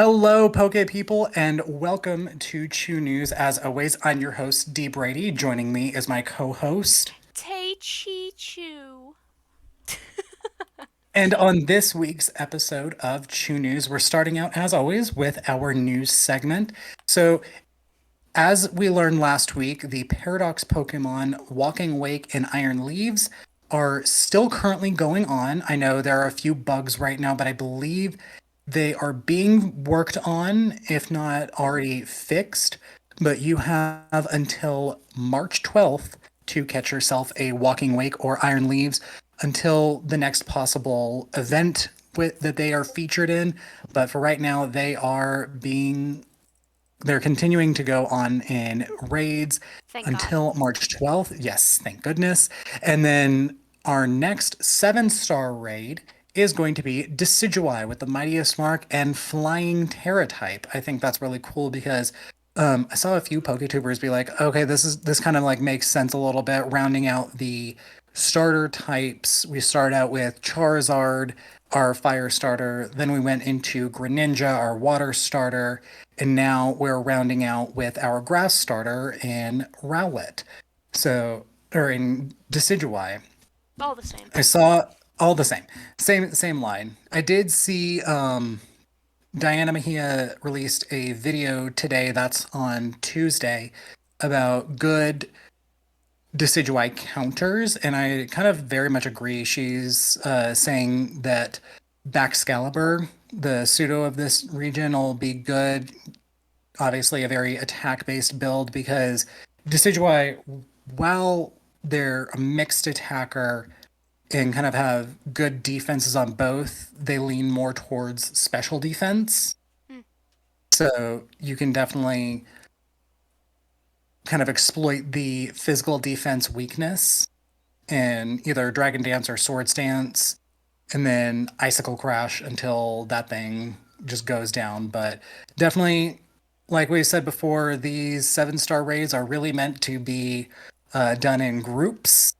Hello, Poke people, and welcome to Chu News. As always, I'm your host, Dee Brady. Joining me is my co-host. Tay Chi Chu. And on this week's episode of Chu News, we're starting out, as always, with our news segment. So, as we learned last week, the Paradox Pokemon Walking Wake and Iron Leaves are still currently going on. I know there are a few bugs right now, but I believe they are being worked on, if not already fixed. But you have until March 12th to catch yourself a Walking Wake or Iron Leaves until the next possible event that they are featured in. But for right now, they're continuing to go on in raids Thank God. until March 12th. Yes, thank goodness. And then our next 7-star raid is going to be Decidueye with the Mightiest Mark and Flying Terra type. I think that's really cool because I saw a few PokeTubers be like, okay, this kind of like makes sense a little bit, rounding out the starter types. We start out with Charizard, our fire starter. Then we went into Greninja, our water starter. And now we're rounding out with our grass starter in Rowlet. So, or in Decidueye. All the same. I saw all the same. Same line. I did see Diana Mejia released a video today that's on Tuesday about good Decidueye counters, and I kind of very much agree. She's saying that Baxcalibur, the pseudo of this region, will be good. Obviously, a very attack-based build because Decidueye, while they're a mixed attacker and kind of have good defenses on both, they lean more towards special defense. Hmm. So you can definitely kind of exploit the physical defense weakness in either Dragon Dance or Swords Dance, and then Icicle Crash until that thing just goes down. But definitely, like we said before, these 7-star raids are really meant to be done in groups.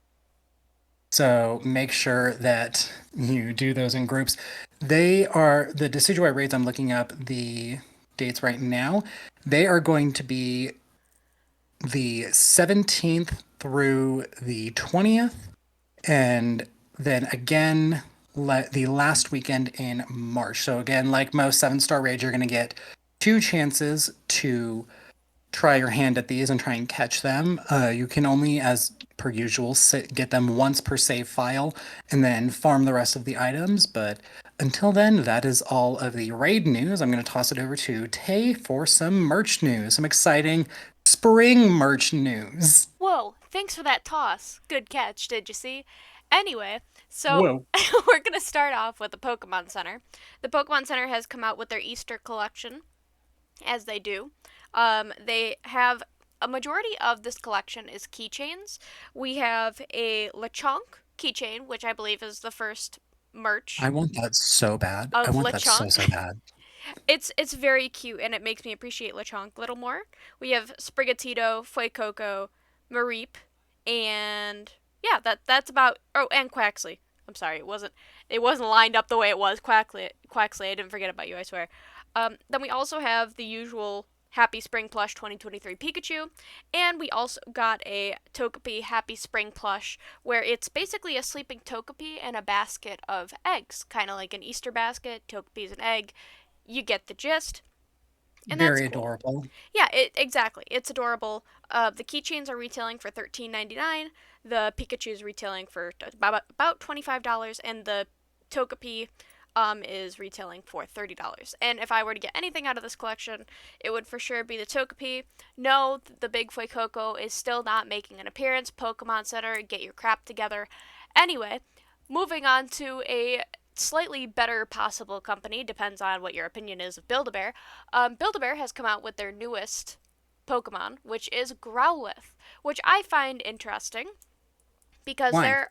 So make sure that you do those in groups. They are the Decidueye raids. I'm looking up the dates right now. They are going to be the 17th through the 20th, and then again the last weekend in March. So again, like most 7-star raids, you're going to get two chances to try your hand at these and try and catch them. You can only, as per usual, get them once per save file and then farm the rest of the items. But until then, that is all of the raid news. I'm going to toss it over to Tay for some merch news, some exciting spring merch news. Whoa, thanks for that toss. Good catch, did you see? Anyway, so Whoa. we're going to start off with the Pokemon Center. The Pokemon Center has come out with their Easter collection, as they do. They have a majority of this collection is keychains. We have a Lechonk keychain, which I believe is the first merch I want that so bad. I of want that so, Lechonk. so bad. It's very cute and it makes me appreciate Lechonk a little more. We have Sprigatito, Fuecoco, Mareep, and yeah, that's about. Oh, and Quaxley. I'm sorry, it wasn't lined up the way it was. Quaxley. I didn't forget about you. I swear. Then we also have the usual Happy Spring Plush 2023 Pikachu, and we also got a Togepi Happy Spring Plush where it's basically a sleeping Togepi and a basket of eggs, kind of like an Easter basket. Togepi's an egg, you get the gist, and that's Very cool. adorable. Yeah, exactly. It's adorable. The keychains are retailing for $13.99. The Pikachu is retailing for about $25, and the Togepi is retailing for $30. And if I were to get anything out of this collection, it would for sure be the Togepi. No, the Big Fuecoco is still not making an appearance. Pokemon Center, get your crap together. Anyway, moving on to a slightly better possible company, depends on what your opinion is of Build-A-Bear. Build-A-Bear has come out with their newest Pokemon, which is Growlithe, which I find interesting because Why? they're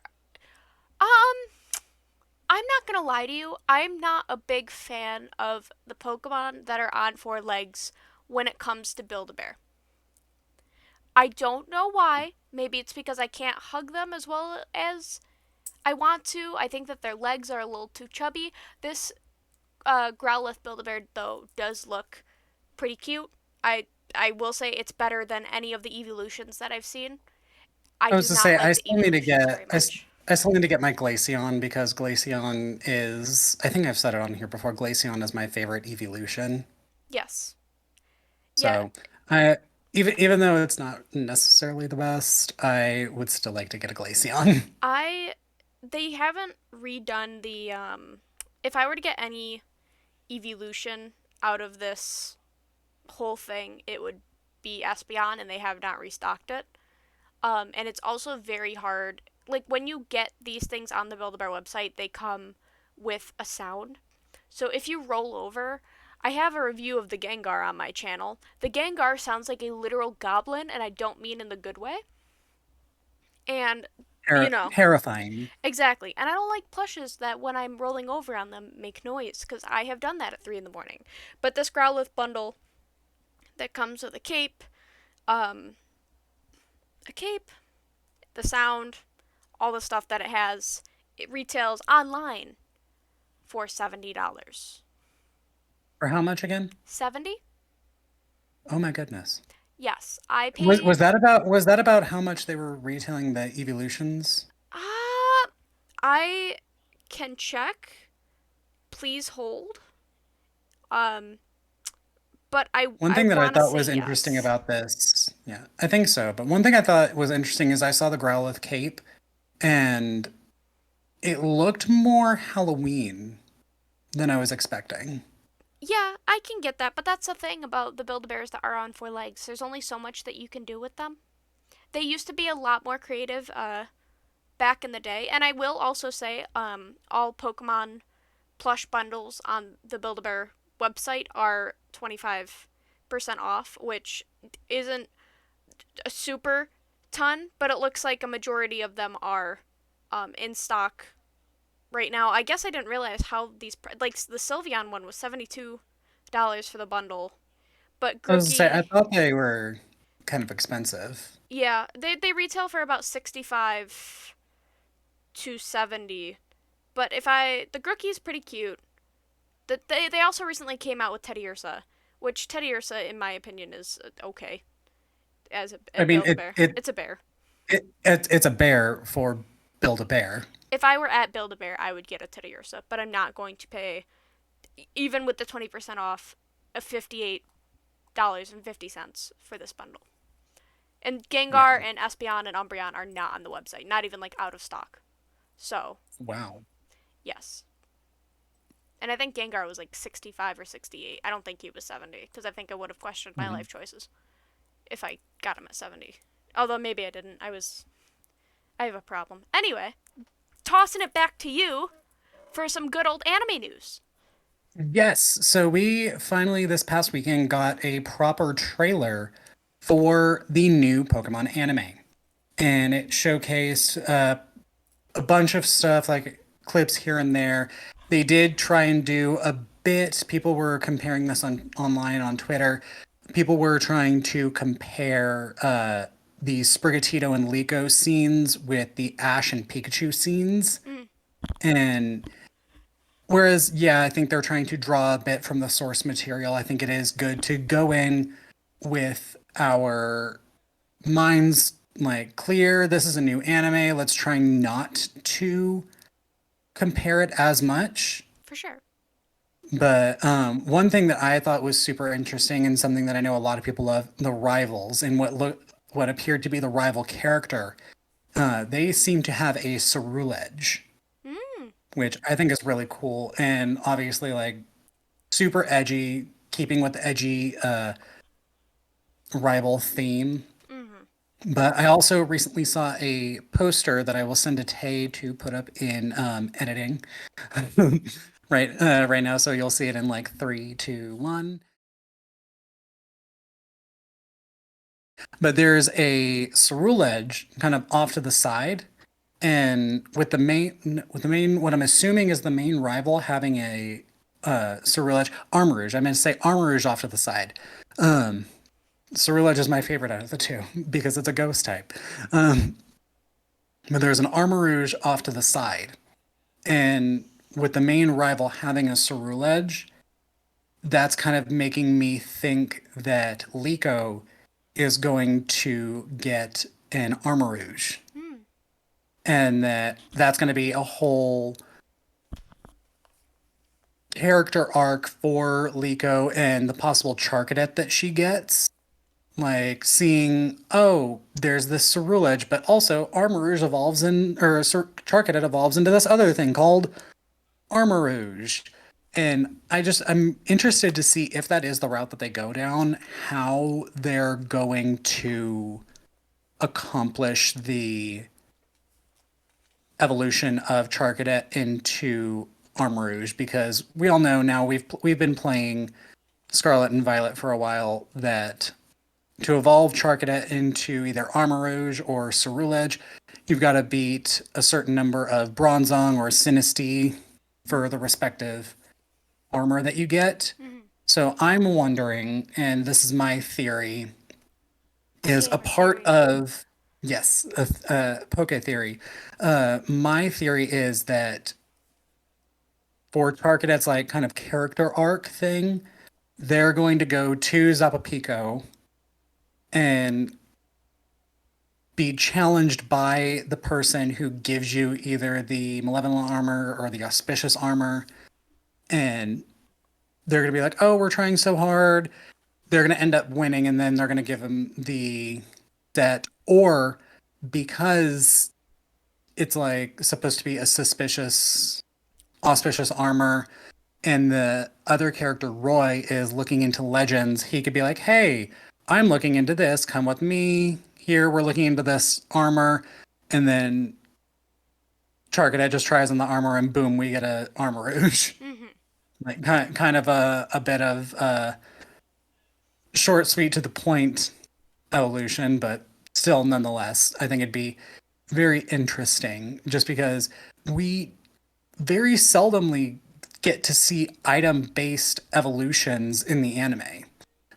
um I'm not gonna lie to you, I'm not a big fan of the Pokemon that are on four legs when it comes to Build-A-Bear. I don't know why. Maybe it's because I can't hug them as well as I want to. I think that their legs are a little too chubby. This Growlithe Build-A-Bear though does look pretty cute. I I will say it's better than any of the evolutions that I've seen. I I was do to not say like the evolutions very much. I still need to get my Glaceon because Glaceon is, I think I've said it on here before, Glaceon is my favorite evolution. Yes. Yeah, So I even though it's not necessarily the best, I would still like to get a Glaceon. I they haven't redone the if I were to get any evolution out of this whole thing, it would be Espeon and they have not restocked it. And it's also very hard. Like when you get these things on the Build-A-Bear website, they come with a sound. So if you roll over, I have a review of the Gengar on my channel. The Gengar sounds like a literal goblin, and I don't mean in the good way. And, Terrifying. exactly. And I don't like plushes that when I'm rolling over on them make noise, because I have done that at 3 in the morning. But this Growlithe bundle that comes with um, a cape, the sound, all the stuff that it has, it retails online for $70. For how much again? 70? Oh my goodness. Yes, I Was paid. was that about how much they were retailing the evolutions? I can check. Please hold. Um, but I One I thing that I want to thought say was interesting yes. about this, yeah, I think so. But one thing I thought was interesting is I saw the Growlithe cape and it looked more Halloween than I was expecting. Yeah, I can get that, but that's the thing about the Build-A-Bears that are on 4 legs. There's only so much that you can do with them. They used to be a lot more creative back in the day, and I will also say all Pokemon plush bundles on the Build-A-Bear website are 25% off, which isn't a super ton, but it looks like a majority of them are in stock right now. I guess I didn't realize how like the Sylveon one was $72 for the bundle, but I was to say I Grookey, thought they were kind of expensive. yeah, they retail for about 65 to 70. But if I the Grookey's pretty cute. They also recently came out with Teddiursa, which Teddiursa in my opinion is okay as a I mean, Build a Bear. It's a bear. it's a bear for Build a Bear. If I were at Build a Bear, I would get a Teddiursa, but I'm not going to pay even with the 20% off a $58.50 for this bundle. And Gengar Yeah. and Espeon and Umbreon are not on the website, not even like out of stock. So, Wow. yes. And I think Gengar was like 65 or 68. I don't think he was 70 because I think I would have questioned my Mhm. life choices if I got him at 70. Although maybe I didn't. I have a problem. Anyway, tossing it back to you for some good old anime news. Yes. So we finally this past weekend got a proper trailer for the new Pokemon anime. And it showcased a bunch of stuff like clips here and there. They did try and do a bit. People were comparing this online on Twitter. People were trying to compare the Sprigatito and Liko scenes with the Ash and Pikachu scenes. Mm, And whereas, yeah, I think they're trying to draw a bit from the source material. I think it is good to go in with our minds like clear. This is a new anime. Let's try not to compare it as much. for sure. But one thing that I thought was super interesting and something that I know a lot of people love, the rivals and what appeared to be the rival character. They seem to have a Ceruledge, Mm, which I think is really cool and obviously like super edgy, keeping with the edgy rival theme. mm-hmm. But I also recently saw a poster that I will send to Tay to put up in editing right now. So you'll see it in like three, two, one. But there's a Ceruledge kind of off to the side, and with the main what I'm assuming is the main rival having a Ceruledge Armarouge. I meant to say Armarouge off to the side. Um, Ceruledge is my favorite out of the two because it's a ghost type. Um, but there's an Armarouge off to the side. And with the main rival having a Ceruledge, that's kind of making me think that Liko is going to get an Armarouge, Hmm. and that's going to be a whole character arc for Liko and the possible Charcadet that she gets. Like seeing, oh, there's this Ceruledge, but also Armarouge evolves or Charcadet evolves into this other thing called Armarouge. And I'm interested to see if that is the route that they go down, how they're going to accomplish the evolution of Charcadet into Armarouge, because we all know now we've been playing Scarlet and Violet for a while that to evolve Charcadet into either Armarouge or Ceruledge, you've got to beat a certain number of Bronzong or Sinistea for the respective armor that you get. Mm-hmm. So I'm wondering, and this is my theory, is a Gamer part theory. of yes, a Poke theory. My theory is that for Charcadet's like kind of character arc thing, they're going to go to Zapapico and be challenged by the person who gives you either the malevolent armor or the auspicious armor, and they're going to be like, oh, we're trying so hard. They're going to end up winning, and then they're going to give them the debt. Or because it's like supposed to be a auspicious armor, and the other character, Roy, is looking into legends, he could be like, hey, I'm looking into this. Come with me. Here, we're looking into this armor. And then Charcadet just tries on the armor, and boom, we get a Armarouge. Mm-hmm. Like kind of a bit of short, sweet, to the point evolution, but still, nonetheless, I think it'd be very interesting just because we very seldomly get to see item based evolutions in the anime.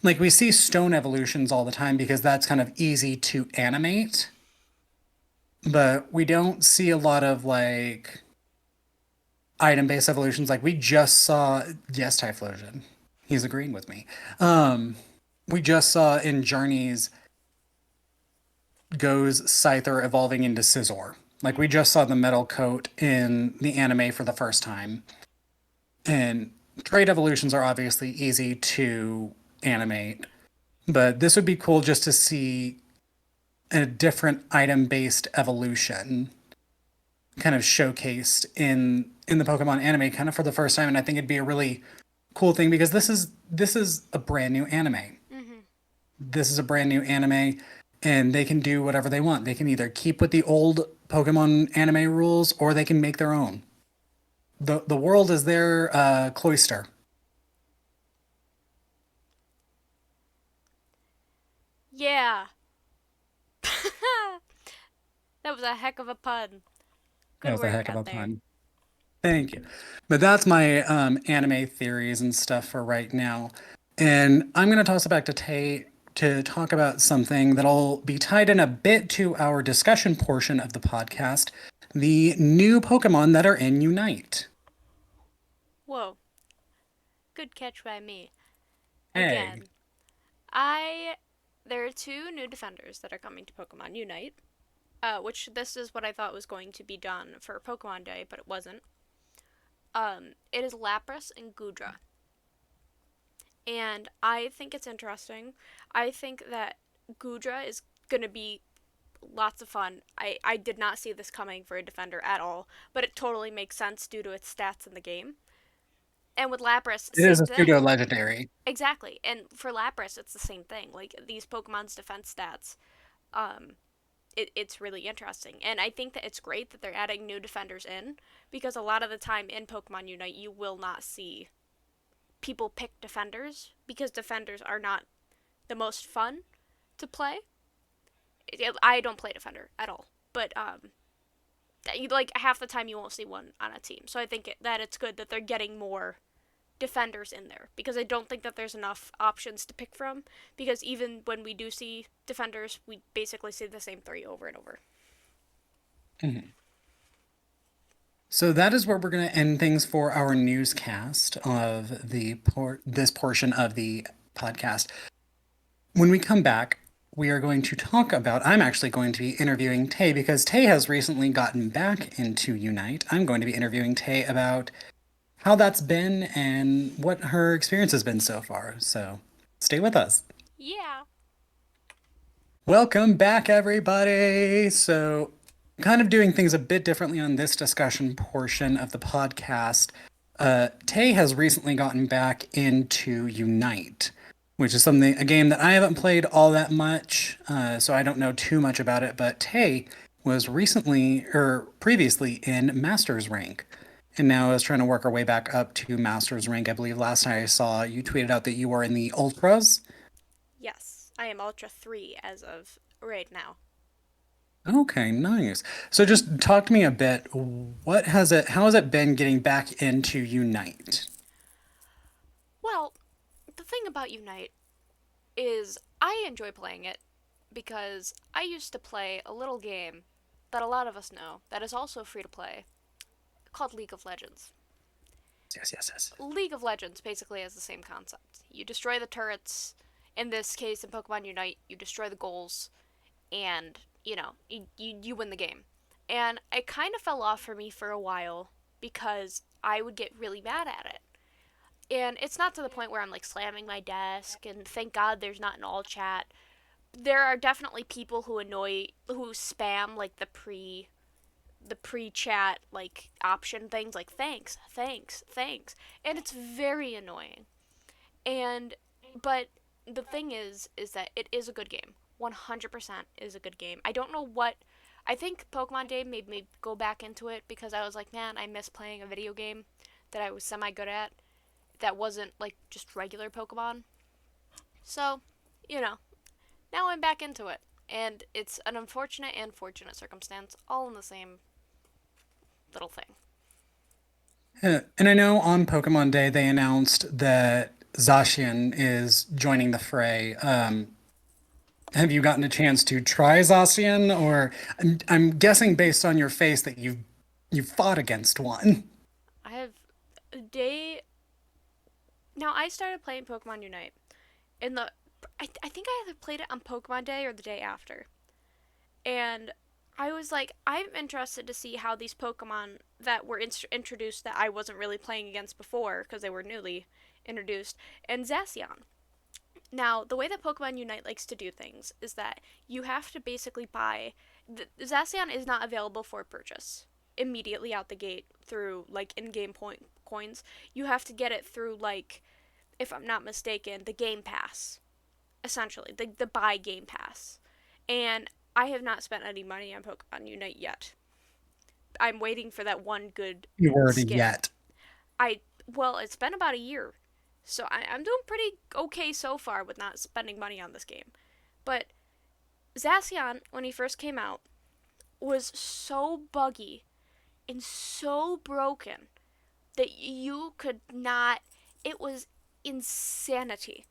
Like we see stone evolutions all the time because that's kind of easy to animate, but we don't see a lot of like item based evolutions. Like we just saw, yes, Typhlosion. He's agreeing with me. Um, we just saw in Journeys Go's Scyther evolving into Scizor. Like we just saw the metal coat in the anime for the first time. And trade evolutions are obviously easy to animate, but this would be cool just to see a different item based evolution kind of showcased in the Pokemon anime kind of for the first time, and I think it'd be a really cool thing because this is a brand new anime. Mm-hmm. This is a brand new anime, and they can do whatever they want. They can either keep with the old Pokemon anime rules or they can make their own. The world is their cloister. Yeah. That was a heck of a pun. That Good was a work heck of out a there. pun. Thank you. But that's my anime theories and stuff for right now. And I'm going to toss it back to Tay to talk about something that'll be tied in a bit to our discussion portion of the podcast, the new Pokemon that are in Unite. Whoa. Good catch by me. Hey, Again, I there are two new defenders that are coming to Pokemon Unite. Which this is what I thought was going to be done for Pokemon Day, but it wasn't. It is Lapras and Gudra. And I think it's interesting. I think that Gudra is going to be lots of fun. I did not see this coming for a defender at all, but it totally makes sense due to its stats in the game. And with Lapras, it is same a pseudo thing. legendary. Exactly. And for Lapras, it's the same thing. Like these Pokemon's defense stats, um, it's really interesting. And I think that it's great that they're adding new defenders in because a lot of the time in Pokemon Unite, you will not see people pick defenders because defenders are not the most fun to play. I don't play defender at all, but like half the time you won't see one on a team. So I think that it's good that they're getting more defenders in there because I don't think that there's enough options to pick from because even when we do see defenders, we basically see the same three over and over. Mhm. So that is where we're going to end things for our newscast of this portion of the podcast. When we come back, we are going to talk about. I'm actually going to be interviewing Tay because Tay has recently gotten back into Unite. I'm going to be interviewing Tay about how that's been and what her experience has been so far. So stay with us. Yeah. Welcome back, everybody. So, kind of doing things a bit differently on this discussion portion of the podcast. Tay has recently gotten back into Unite, which is a game that I haven't played all that much, so I don't know too much about it. But Tay was recently or previously in Masters rank, and now is trying to work her way back up to Masters rank. I believe last night I saw you tweeted out that you were in the Ultras. Yes, I am Ultra 3 as of right now. Okay, nice. So just talk to me a bit. How has it been getting back into Unite? Well, the thing about Unite is I enjoy playing it because I used to play a little game that a lot of us know that is also free to play called League of Legends. Yes, yes, yes. League of Legends basically has the same concept. You destroy the turrets. In this case, in Pokemon Unite, you destroy the goals, and you win the game. And it kind of fell off for me for a while because I would get really mad at it. And it's not to the point where I'm like slamming my desk and thank God there's not an all chat. There are definitely people who spam like the pre chat like option things like thanks, thanks, thanks. And it's very annoying. And but the thing is that it is a good game. 100% is a good game. I don't know what I think Pokemon Day made me go back into it because I was like, man, I miss playing a video game that I was semi good at that wasn't like just regular Pokemon. So, you know, now I'm back into it. And it's an unfortunate and fortunate circumstance all in the same little thing. And I know on Pokemon Day they announced that Zacian is joining the fray. Have you gotten a chance to try Zacian, or I'm guessing based on your face that you've fought against one? I have a day. Now, I started playing Pokemon Unite. In the. I think I either played it on Pokemon Day or the day after. And I was like, I'm interested to see how these Pokemon that were introduced that I wasn't really playing against before because they were newly introduced, and Zacian. Now, the way that Pokemon Unite likes to do things is that you have to basically buy. Zacian is not available for purchase immediately out the gate through like in-game point coins. You have to get it through like, if I'm not mistaken, the Game Pass. Essentially, the buy Game Pass. And I have not spent any money on Pokemon Unite yet. I'm waiting for that one good You already skin. yet. I well, it's been about a year, so I'm doing pretty okay so far with not spending money on this game. But Zacian, when he first came out, was so buggy and so broken that you could not. It was insanity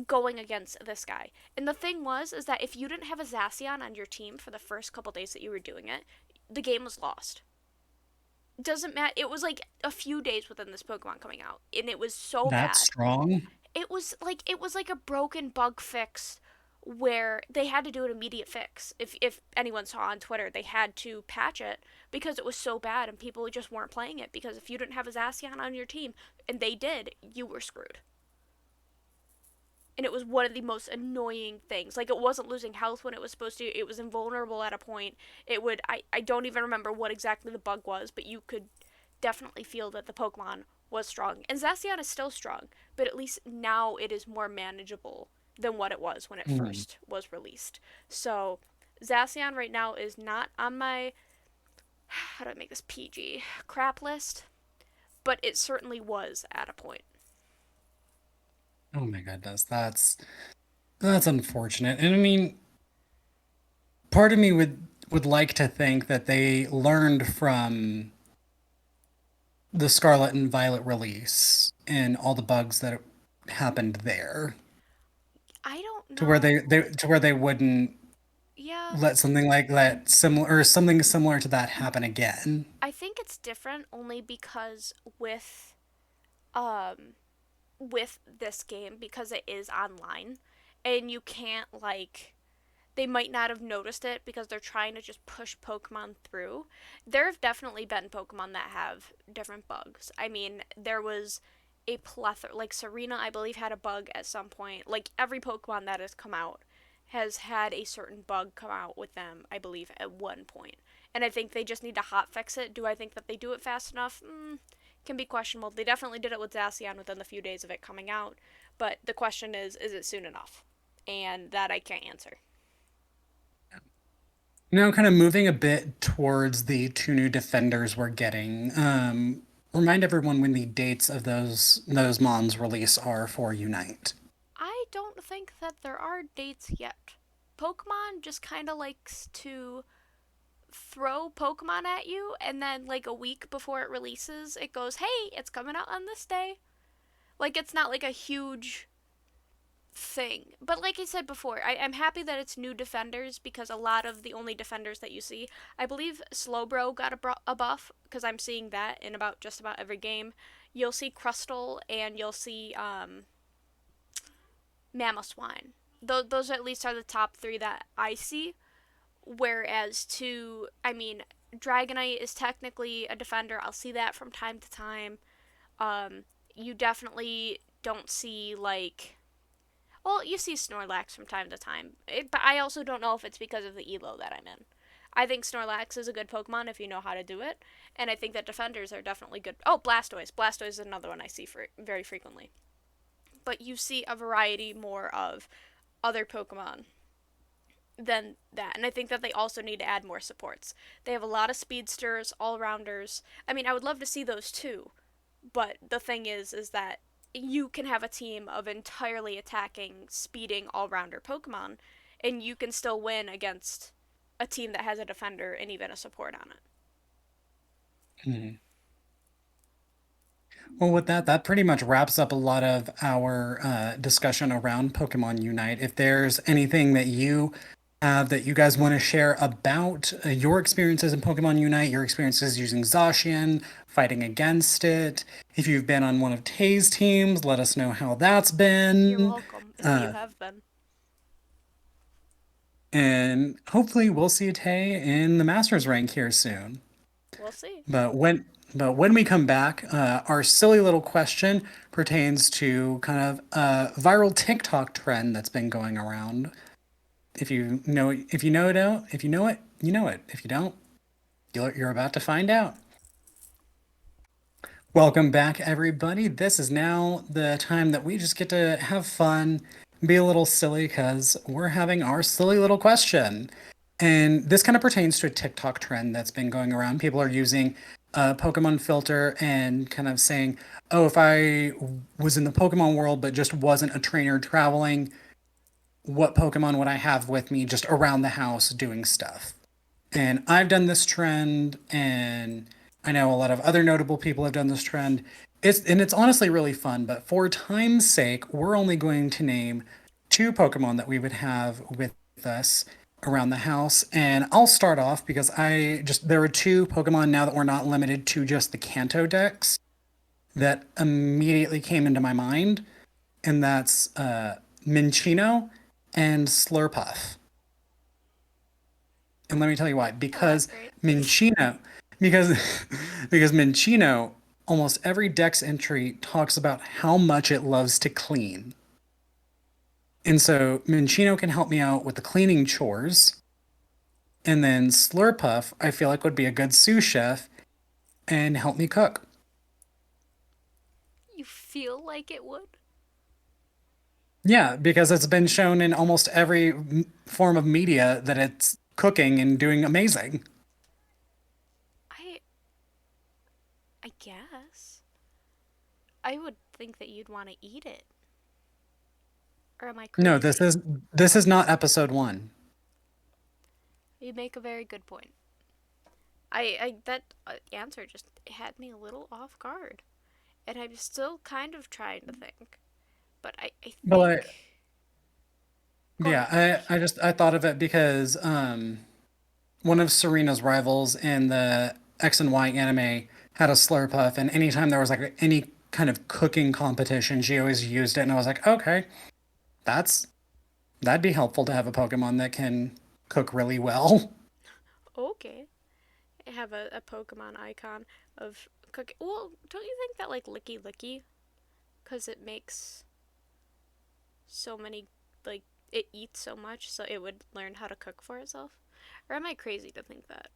going against this guy. And the thing is that if you didn't have a Zacian on your team for the first couple days that you were doing it, the game was lost. Doesn't matter. It was like a few days within this Pokemon coming out, and it was so That's bad. strong. It was like a broken bug fix where they had to do an immediate fix. If anyone saw on Twitter, they had to patch it because it was so bad and people just weren't playing it because if you didn't have a Zacian on your team and they did, you were screwed. And it was one of the most annoying things. Like it wasn't losing health when it was supposed to. It was invulnerable at a point. It would I don't even remember what exactly the bug was, but you could definitely feel that the Pokemon was strong. And Zacian is still strong, but at least now it is more manageable than what it was when it Hmm. first was released. So Zacian right now is not on my how do I make this PG crap list, but it certainly was at a point. Oh my goodness, that's unfortunate. And I mean, part of me would like to think that they learned from the Scarlet and Violet release and all the bugs that happened there I don't to where know. they wouldn't. Yeah, let something like that similar or something similar to that happen again. I think it's different only because um with this game because it is online and you can't like they might not have noticed it because they're trying to just push Pokemon through. There have definitely been Pokemon that have different bugs. I mean, there was a plethora, like Serena, I believe, had a bug at some point. Like every Pokemon that has come out has had a certain bug come out with them, I believe, at one point. And I think they just need to hot fix it. Do I think that they do it fast enough? Can be questionable. They definitely did it with Zacian within the few days of it coming out. But the question is it soon enough? And that I can't answer. Now, kind of moving a bit towards the two new defenders we're getting. Remind everyone when the dates of those Mons release are for Unite. I don't think that there are dates yet. Pokemon just kind of likes to throw Pokemon at you, and then, like, a week before it releases, it goes, hey, it's coming out on this day. Like, it's not like a huge thing. But, like I said before, I'm happy that it's new defenders because a lot of the only defenders that you see, I believe Slowbro got a buff because I'm seeing that in about just about every game. You'll see Crustle and you'll see Mamoswine. Those at least are the top three that I see. Whereas I mean, Dragonite is technically a defender. I'll see that from time to time. Um, you definitely don't see like, well, you see Snorlax from time to time, but I also don't know if it's because of the elo that I'm in. I think Snorlax is a good Pokemon if you know how to do it, and I think that defenders are definitely good. Oh, Blastoise. Blastoise is another one I see very frequently. But you see a variety more of other Pokemon than that. And I think that they also need to add more supports. They have a lot of speedsters, all rounders. I mean, I would love to see those too. But the thing is that you can have a team of entirely attacking, speeding, all rounder Pokemon, and you can still win against a team that has a defender and even a support on it. Mhm. Well, with that, that pretty much wraps up a lot of our discussion around Pokemon Unite. If there's anything that you have that you guys want to share about your experiences in Pokemon Unite, your experiences using Zacian, fighting against it, if you've been on one of Tay's teams, let us know how that's You're been. welcome if you Uh, have been. and hopefully, we'll see Tay in the Masters rank here soon. We'll see. But when we come back, our silly little question pertains to kind of a viral TikTok trend that's been going around. If you know it, you know it. If you don't, you're about to find out. Welcome back, everybody. This is now the time that we just get to have fun, be a little silly, because we're having our silly little question. And this kind of pertains to a TikTok trend that's been going around. People are using a Pokemon filter and kind of saying, oh, if I was in the Pokemon world but just wasn't a trainer traveling, what Pokemon would I have with me just around the house doing stuff? And I've done this trend, and I know a lot of other notable people have done this trend. It's honestly really fun, but for time's sake, we're only going to name two Pokemon that we would have with us around the house. And I'll start off because there are two Pokemon now that we're not limited to just the Kanto decks that immediately came into my mind, and that's Minccino and Slurpuff. And let me tell you why. Elaborate. Minccino, because because Minccino, almost every Dex entry talks about how much it loves to clean. And so Minccino can help me out with the cleaning chores. And then Slurpuff, I feel like would be a good sous chef and help me cook. You feel like it would? Yeah, because it's been shown in almost every form of media that it's cooking and doing amazing. I I guess. I would think that you'd want to eat it. Or am I No, crazy? this is not episode one. You make a very good point. I that answer just had me a little off guard, and I'm still kind of trying to think. But I But think Go ahead. Yeah, I thought of it because one of Serena's rivals in the X and Y anime had a Slurpuff, and anytime there was like any kind of cooking competition, she always used it, and I was like, okay, that's that'd be helpful to have a Pokemon that can cook really well. Okay. I have a Pokemon icon of cooking. Well, don't you think that like Licky Licky, because it makes so many, like, it eats so much, so it would learn how to cook for itself? Or am I crazy to think that?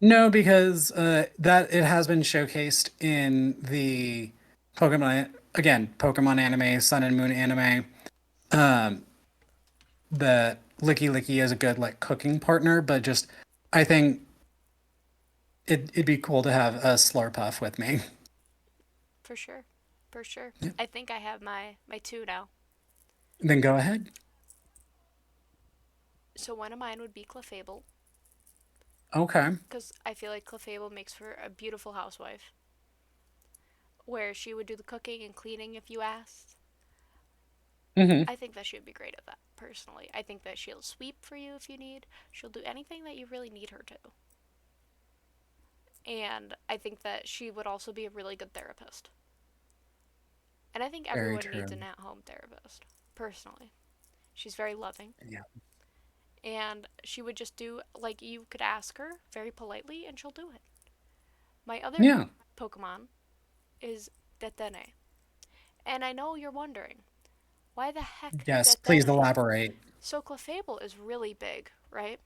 No, because that it has been showcased in the Pokemon anime, Sun and Moon anime. Um, that Licky Licky is a good like cooking partner, but just I think it'd be cool to have a Slurpuff with me. For sure. For sure. Yeah. I think I have my two now. Then go ahead. So one of mine would be Clefable, Okay. because I feel like Clefable makes for a beautiful housewife, where she would do the cooking and cleaning if you asked. Hmm. I think that she would be great at that, personally. I think that she'll sweep for you if you need. She'll do anything that you really need her to. And I think that she would also be a really good therapist. And I think Very everyone needs true. an at home therapist, personally. She's very loving. Yeah. And she would just do, like, you could ask her very politely, and she'll do it. My other Yeah. Pokemon is Detene. And I know you're wondering, why the heck Yes. Please Detene? elaborate. So Clefable is really big, right?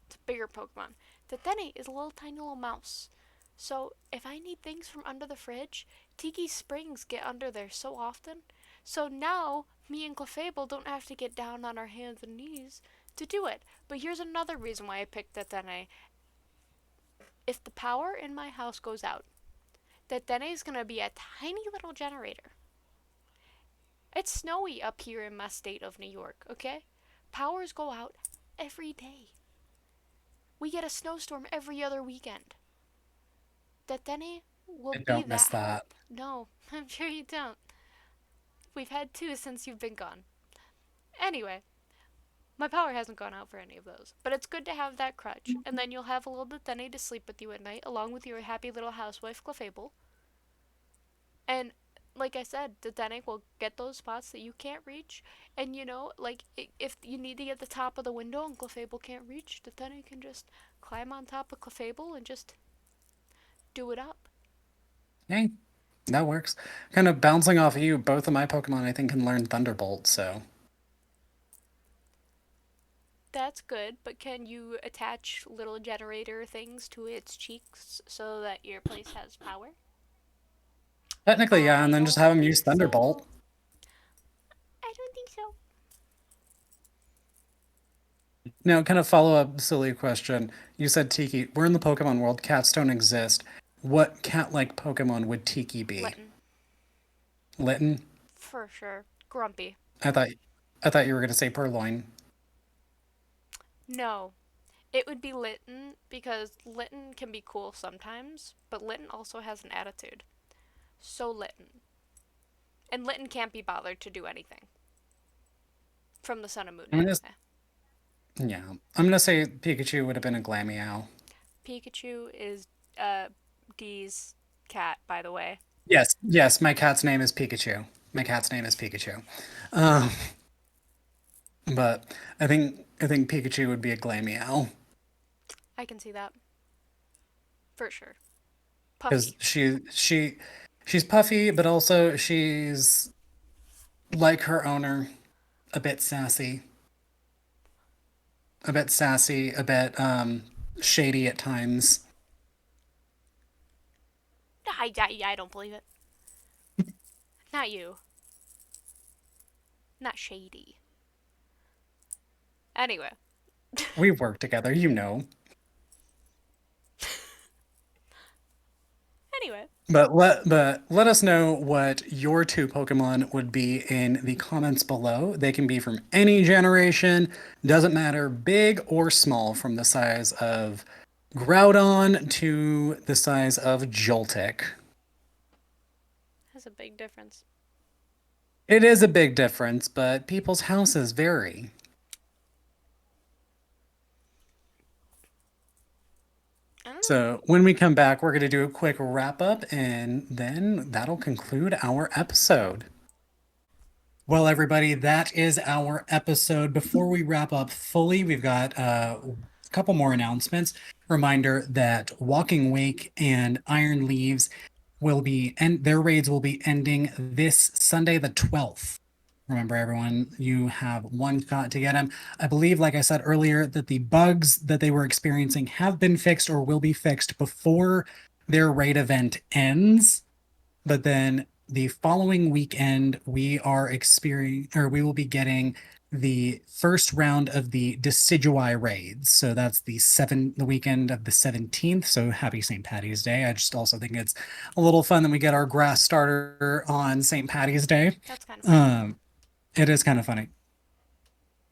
It's a bigger Pokemon. Tetene is a little tiny little mouse. So if I need things from under the fridge, Tiki Springs get under there so often. So now me and Clefable don't have to get down on our hands and knees to do it. But here's another reason why I picked Tetene. If the power in my house goes out, Tetene is gonna be a tiny little generator. It's snowy up here in my state of New York, okay? Powers go out every day. We get a snowstorm every other weekend. Tetene will I be don't miss that that. help. No, I'm sure you don't. We've had two since you've been gone. Anyway, my power hasn't gone out for any of those. But it's good to have that crutch, and then you'll have a little Tetene to sleep with you at night, along with your happy little housewife, Clefable. And like I said, Tetene will get those spots that you can't reach. And like, if you need to get the top of the window and Clefable can't reach, Tetene can just climb on top of Clefable and just do it up. Hey, that works. Kind of bouncing off of you, both of my Pokemon I think can learn Thunderbolt, so That's good, but can you attach little generator things to its cheeks so that your place has power? technically yeah, and I then just don't have them use think Thunderbolt. so. I don't think so. Now, kind of follow up silly question. You said Tiki. We're in the Pokemon world. Cats don't exist. What cat-like Pokemon would Tiki be? Litten, Litten? for sure. Grumpy. I thought I thought you were gonna say Purloin. No, it would be Litten because Litten can be cool sometimes, but Litten also has an attitude. So Litten. And Litten can't be bothered to do anything from the Sun and Moon I'm gonna anime. yeah. I'm gonna say Pikachu would have been a Glameow. Pikachu is uh Dee's cat, by the way. Yes, yes. My cat's name is Pikachu. My cat's name is Pikachu. Um, but I think Pikachu would be a Glameow I can see that for sure. because Puffy. she's puffy, but also she's like her owner, a bit sassy, a bit shady at times. I don't believe it. Not you. Not shady. Anyway. We work together, you know. Anyway. But let us know what your two Pokemon would be in the comments below. They can be from any generation, doesn't matter, big or small, from the size of Groudon to the size of Joltik. That's a big difference. It is a big difference, but people's houses vary. I don't know. So when we come back, we're going to do a quick wrap up, and then that'll conclude our episode. Well, everybody, that is our episode. Before we wrap up fully, we've got a couple more announcements. Reminder that Walking Wake and Iron Leaves will be, and their raids will be ending this Sunday, the 12th. Remember, everyone, you have one shot to get them. I believe, like I said earlier, that the bugs that they were experiencing have been fixed or will be fixed before their raid event ends. But then the following weekend, we are experiencing, or we will be getting the first round of the Decidui raids. So that's the weekend of the 17th. So happy St. Patty's Day. I just also think it's a little fun that we get our grass starter on St. Patty's Day. That's kind of funny. It is kind of funny.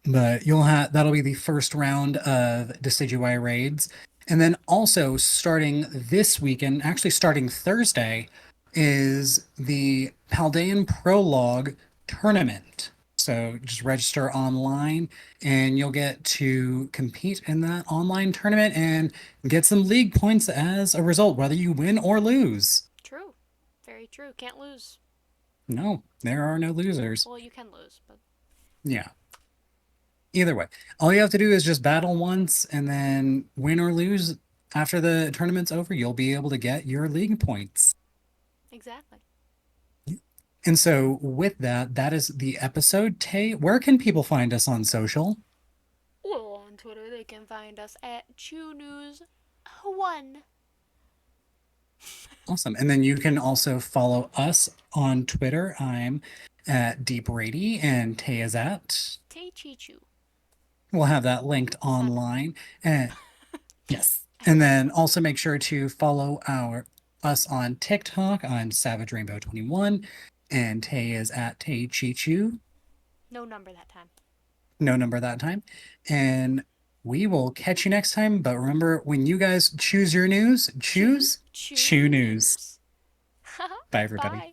But that'll be the first round of Decidui raids. And then also starting this weekend, actually starting Thursday, is the Paldean Prologue tournament. So just register online and you'll get to compete in that online tournament and get some league points as a result, whether you win or lose. True. Very true. Can't lose. No, there are no losers. Well, you can lose, but Yeah. Either way, all you have to do is just battle once and then win or lose after the tournament's over, you'll be able to get your league points. exactly. And so, with that, that is the episode. Tay, where can people find us on social? Well, on Twitter, they can find us at Chu News 1. Awesome. And then you can also follow us on Twitter. I'm at Deep Brady and Tay is at. Tay Chi Chu. We'll have that linked online. And yes. And then also make sure to follow us on TikTok. I'm Savage Rainbow 21 and Tay is at Tay Chichu. No number that time. No number that time. And we will catch you next time. But remember, when you guys choose your news, choose Chu Chew News. News. Bye, everybody. Bye.